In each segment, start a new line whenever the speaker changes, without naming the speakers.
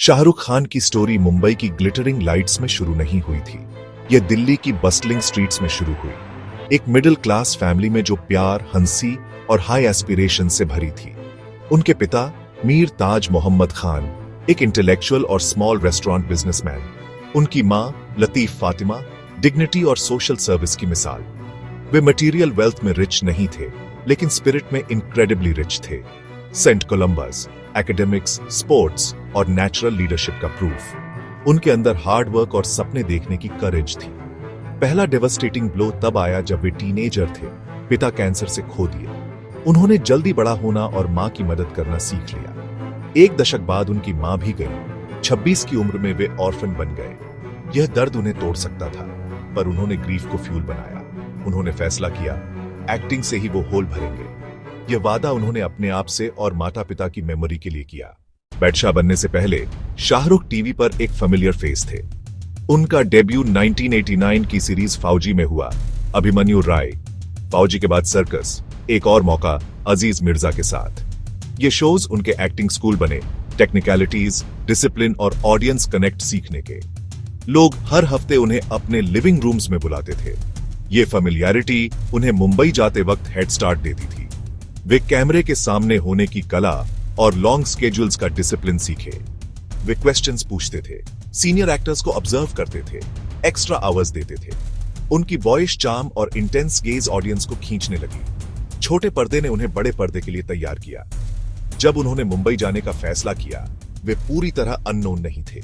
शाहरुख खान की स्टोरी मुंबई की glittering lights में शुरू नहीं हुई थी। यह दिल्ली की बस्टलिंग स्ट्रीट्स में शुरू हुई, एक मिडिल क्लास फैमिली में जो प्यार, हंसी और हाई एस्पिरेशन से भरी थी। उनके पिता मीर ताज मोहम्मद खान एक इंटेलेक्चुअल और स्मॉल रेस्टोरेंट बिजनेसमैन। उनकी मां लतीफ फातिमा डिग्निटी और सोशल सर्विस की मिसाल। वे मटेरियल वेल्थ में रिच नहीं थे, लेकिन स्पिरिट में इनक्रेडिबली रिच थे। सेंट कोलंबस, एकेडमिक्स, स्पोर्ट्स और नेचुरल लीडरशिप का प्रूफ। उनके अंदर हार्ड वर्क और सपने देखने की करेज थी। पहला डेवास्टेटिंग ब्लो तब आया जब वे टीनेजर थे, पिता कैंसर से खो दिए। उन्होंने जल्दी बड़ा होना और मां की मदद करना सीख लिया। एक दशक बाद उनकी मां भी गई। 26 की उम्र में वे ऑर्फन बन गए। यह दर्द उन्हें तोड़ सकता था, पर उन्होंने ग्रीफ को फ्यूल बनाया। उन्होंने फैसला किया, एक्टिंग से ही वो होल भरेंगे। यह वादा उन्होंने अपने आप से और माता पिता की मेमोरी के लिए किया। बादशाह बनने से पहले शाहरुख टीवी पर एक फेमिलियर फेस थे। उनका डेब्यू 1989 की सीरीज फौजी में हुआ। अभिमन्यु राय, फौजी के बाद सर्कस, एक और मौका अजीज मिर्जा के साथ। ये शोज उनके एक्टिंग स्कूल बने, टेक्निकलिटीज, डिसिप्लिन और ऑडियंस कनेक्ट सीखने के। लोग हर हफ्ते उन्हें अपने लिविंग रूम्स में बुलाते थे। ये फेमिलियरिटी उन्हें मुंबई जाते वक्त हेड स्टार्ट देती थी। वे कैमरे के सामने होने की कला और लॉन्ग स्केड्यूल्स का डिसिप्लिन सीखे। वे क्वेश्चंस पूछते थे, सीनियर एक्टर्स को ऑब्जर्व करते थे, एक्स्ट्रा आवर्स देते थे। उनकी बॉयिश चार्म और इंटेंस गेज ऑडियंस को खींचने लगी। छोटे पर्दे ने उन्हें बड़े पर्दे के लिए तैयार किया। जब उन्होंने मुंबई जाने का फैसला किया, वे पूरी तरह अननोन नहीं थे।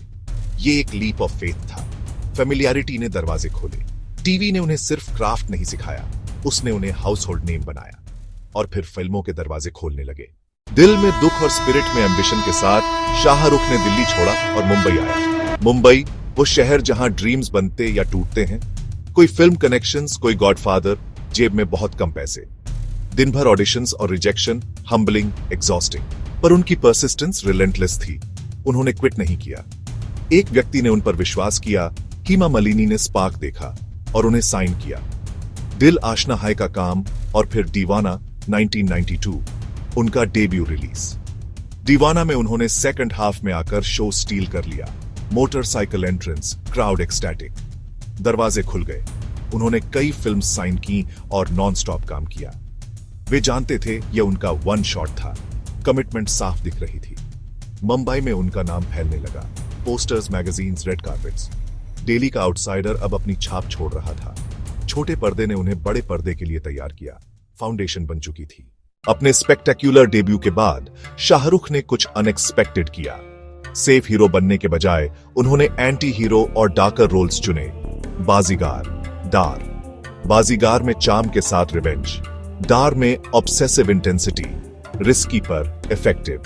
ये एक लीप ऑफ फेथ था। फेमिलियरिटी ने दरवाजे खोले। टीवी ने उन्हें सिर्फ क्राफ्ट नहीं सिखाया, उसने उन्हें हाउस होल्ड नेम बनाया। और फिर फिल्मों के दरवाजे खोलने लगे। दिल में दुख और स्पिरिट में एम्बिशन के साथ शाहरुख ने दिल्ली छोड़ा और मुंबई आया। मुंबई, वो शहर जहां ड्रीम्स बनते या टूटते हैं। कोई फिल्म कनेक्शंस, कोई गॉडफादर, जेब में बहुत कम पैसे। दिन भर ऑडिशंस और रिजेक्शन, हम्बलिंग, एग्जॉस्टिंग। पर उनकी परसिस्टेंस रिलेंटलेस थी। उन्होंने क्विट नहीं किया। एक व्यक्ति ने उन पर विश्वास किया। हीमा मालिनी ने स्पार्क देखा और उन्हें साइन किया। दिल आशना हाय का काम और फिर दीवाना 1992, उनका डेब्यू रिलीज। दीवाना में उन्होंने सेकंड हाफ में आकर शो स्टील कर लिया। Motorcycle entrance, crowd ecstatic. दरवाजे खुल गए। उन्होंने कई फिल्म साइन की और नॉन स्टॉप काम किया। वे जानते थे यह उनका वन शॉट था। कमिटमेंट साफ दिख रही थी। मुंबई में उनका नाम फैलने लगा। Posters, magazines, red carpets. Daily का आउटसाइडर अब अपनी छाप छोड़ रहा था। छोटे पर्दे ने उन्हें बड़े पर्दे के लिए तैयार किया। फाउंडेशन बन चुकी थी। अपने स्पेक्टेक्युलर डेब्यू के बाद शाहरुख ने कुछ अनएक्सपेक्टेड किया। सेफ हीरो बनने के बजाय उन्होंने एंटी हीरो और डार्कर रोल्स चुने। बाजीगार, डार। बाजीगार में चार्म के साथ रिवेंज, डार में ऑब्सेसिव इंटेंसिटी, रिस्की पर इफेक्टिव।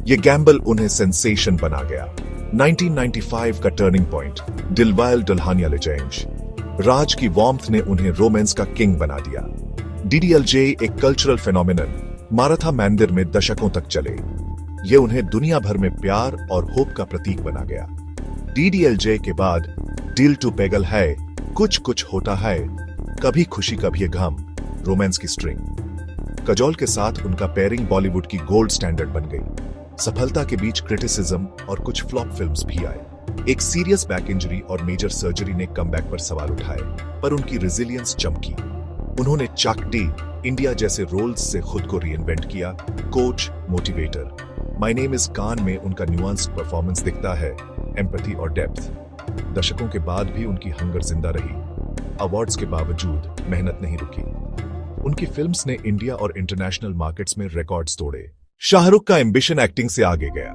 ये गैम्बल उन्हें सेंसेशन बना गया। 1995 का टर्निंग पॉइंट, दिलवाले दुल्हनिया ले जाएंगे। राज की वार्मथ ने उन्हें रोमांस का किंग बना दिया। डीडीएलजे एक कल्चरल फेनोमेनन माराथा मंदिर में दशकों तक चले। ये उन्हें दुनिया भर में प्यार और होप का प्रतीक बना गया। डीडीएलजे के बाद दिल टू पेगल है, कुछ कुछ होता है, कभी खुशी कभी गम, रोमांस की स्ट्रिंग। कजोल के साथ उनका पेयरिंग बॉलीवुड की गोल्ड स्टैंडर्ड बन गई। सफलता के बीच क्रिटिसिज्म और कुछ फ्लॉप फिल्म्स भी आए। एक सीरियस बैक इंजरी और मेजर सर्जरी ने कमबैक पर सवाल उठाए, पर उनकी रेजिलियंस चमकी। उन्होंने चक डी, इंडिया जैसे रोल्स से खुद को रीइन्वेंट किया। Coach, motivator. My name is Khan में उनका न्यूआंस्ड परफॉर्मेंस दिखता है, एम्पैथी और डेप्थ। दशकों के बाद भी उनकी हंगर जिंदा रही। अवार्ड्स के बावजूद मेहनत नहीं रुकी। उनकी फिल्म्स ने इंडिया और इंटरनेशनल मार्केट्स में रिकॉर्ड्स तोड़े। शाहरुख का एम्बिशन एक्टिंग से आगे गया।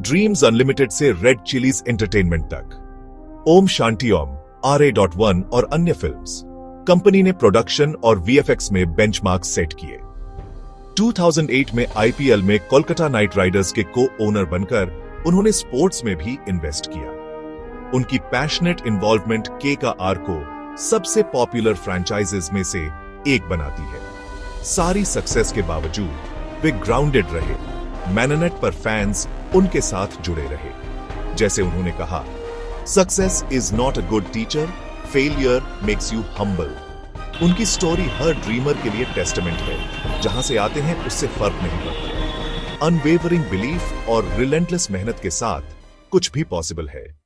ड्रीम्स अनलिमिटेड से रेड चिलीज एंटरटेनमेंट तक, ओम शांति ओम, RA.1 और अन्य फिल्म्स। कंपनी ने प्रोडक्शन और VFX में बेंचमार्क सेट किए। 2008 में IPL में कोलकाता नाइट राइडर्स के को ओनर बनकर उन्होंने स्पोर्ट्स में भी इन्वेस्ट किया। उनकी पैशनेट इन्वॉल्वमेंट KKR को सबसे पॉपुलर फ्रैंचाइजेस में से एक बनाती है। सारी सक्सेस के बावजूद वे ग्राउंडेड रहे। मैननेट पर फैंस उनके साथ जुड़े रहे। जैसे उन्होंने कहा, success is not a good teacher, failure makes you humble. उनकी स्टोरी हर ड्रीमर के लिए टेस्टामेंट है। जहां से आते हैं उससे फर्क नहीं पड़ता। अनवेवरिंग बिलीफ और रिलेंटलेस मेहनत के साथ कुछ भी पॉसिबल है।